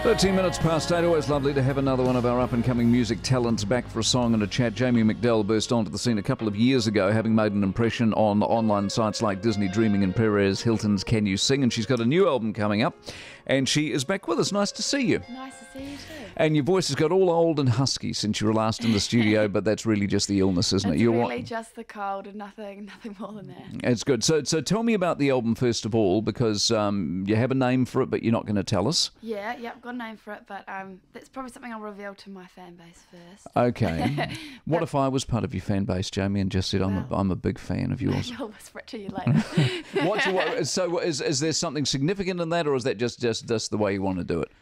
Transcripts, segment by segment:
13 minutes past 8. Always lovely to have another one of our up-and-coming music talents back for a song and a chat. Jamie McDell burst onto the scene a couple of years ago, having made an impression on online sites like Disney Dreaming and Perez Hilton's Can You Sing? And she's got a new album coming up, and she is back with us. Nice to see you. Nice to see you too. And your voice has got all old and husky since you were last in the studio, but that's really just the illness, isn't it? It's really just the cold and nothing more than that. It's good. So tell me about the album first of all, because you have a name for it, but you're not going to tell us. Yeah, I've got a name for it, but that's probably something I'll reveal to my fan base first. Okay. What if I was part of your fan base, Jamie, and just said I'm a big fan of yours? I'll whisper it to you later. So is there something significant in that, or is that just the way you want to do it?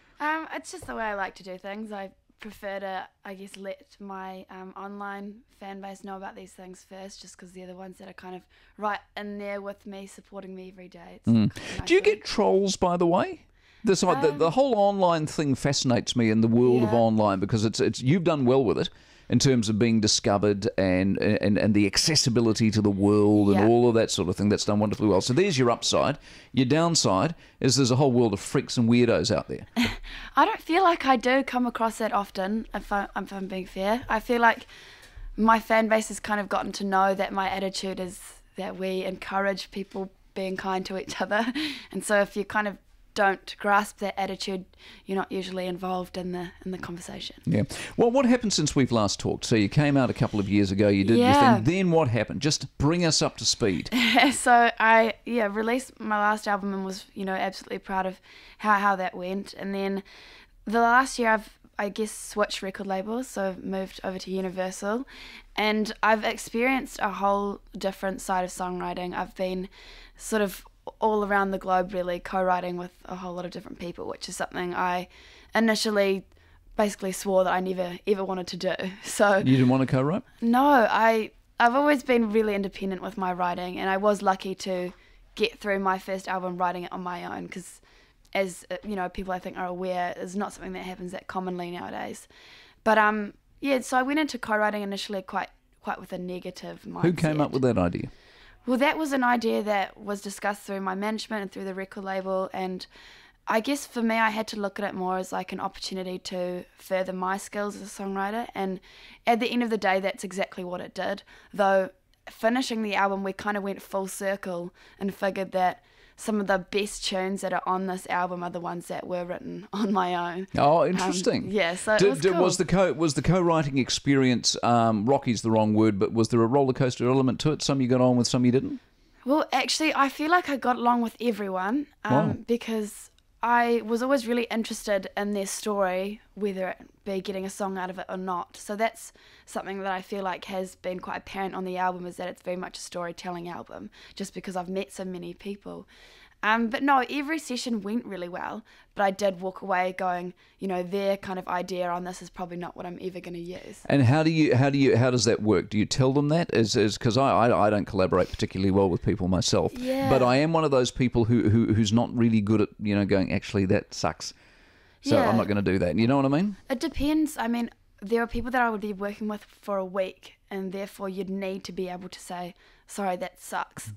It's just the way I like to do things. I prefer to, I guess, let my online fan base know about these things first, just because they're the ones that are kind of right in there with me, supporting me every day. It's nice. Do you get trolls, by the way? The whole online thing fascinates me in the world of online, because it's you've done well with it in terms of being discovered and the accessibility to the world and all of that sort of thing. That's done wonderfully well. So there's your upside. Your downside is there's a whole world of freaks and weirdos out there. I don't feel like I do come across that often, if I'm being fair. I feel like my fan base has kind of gotten to know that my attitude is that we encourage people being kind to each other. And so if you kind of don't grasp that attitude, you're not usually involved in the conversation. Yeah. Well, what happened since we've last talked? So you came out a couple of years ago, you did your thing. Then what happened? Just bring us up to speed. So I released my last album and was absolutely proud of how that went. And then the last year I guess switched record labels, so I've moved over to Universal, and I've experienced a whole different side of songwriting. I've been sort of all around the globe, really, co-writing with a whole lot of different people, which is something I initially basically swore that I never ever wanted to do. So you didn't want to co-write? No, I've always been really independent with my writing, and I was lucky to get through my first album writing it on my own, because as people I think are aware, is not something that happens that commonly nowadays. But so I went into co-writing initially quite with a negative mindset. Who came up with that idea? Well, that was an idea that was discussed through my management and through the record label, and I guess for me I had to look at it more as like an opportunity to further my skills as a songwriter, and at the end of the day that's exactly what it did. Though finishing the album, we kind of went full circle and figured that some of the best tunes that are on this album are the ones that were written on my own. Oh, interesting. So it was cool. Was the co-writing experience, rocky's the wrong word, but was there a roller coaster element to it? Some you got on with, some you didn't? Well, actually, I feel like I got along with everyone because I was always really interested in their story, whether it be getting a song out of it or not. So that's something that I feel like has been quite apparent on the album, is that it's very much a storytelling album, just because I've met so many people. But no, every session went really well, but I did walk away going, their kind of idea on this is probably not what I'm ever going to use. And how does that work? Do you tell them that? Because I don't collaborate particularly well with people myself, but I am one of those people who's not really good at going, actually that sucks, so I'm not going to do that. You know what I mean? It depends. I mean, there are people that I would be working with for a week, and therefore you'd need to be able to say, sorry, that sucks.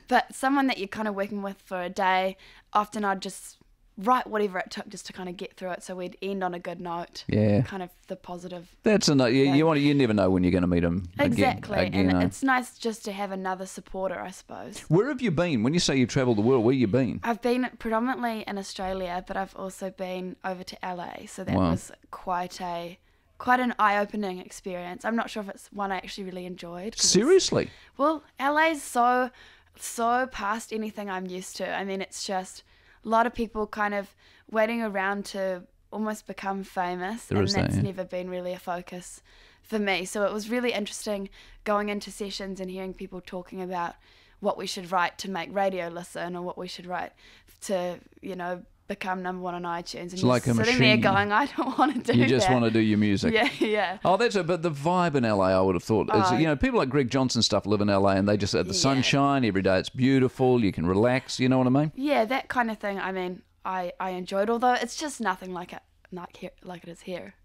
But someone that you're kind of working with for a day, often I'd just write whatever it took just to kind of get through it, so we'd end on a good note. Yeah. Kind of the positive. That's a note. You never know when you're going to meet them exactly. again. And it's nice just to have another supporter, I suppose. Where have you been? When you say you've travelled the world, where have you been? I've been predominantly in Australia, but I've also been over to LA, so that was quite an eye-opening experience. I'm not sure if it's one I actually really enjoyed. Seriously? Well, LA's so past anything I'm used to. I mean, it's just a lot of people kind of waiting around to almost become famous, and that's never been really a focus for me. So it was really interesting going into sessions and hearing people talking about what we should write to make radio listen, or what we should write to, become number one on iTunes, and it's like sitting there going, I don't want to do that. You just want to do your music. Yeah. Oh, but the vibe in LA, I would have thought, is, people like Greg Johnson stuff live in LA, and they just the sunshine every day. It's beautiful. You can relax. You know what I mean? Yeah, that kind of thing. I mean, I enjoyed, although it's just nothing like it is here.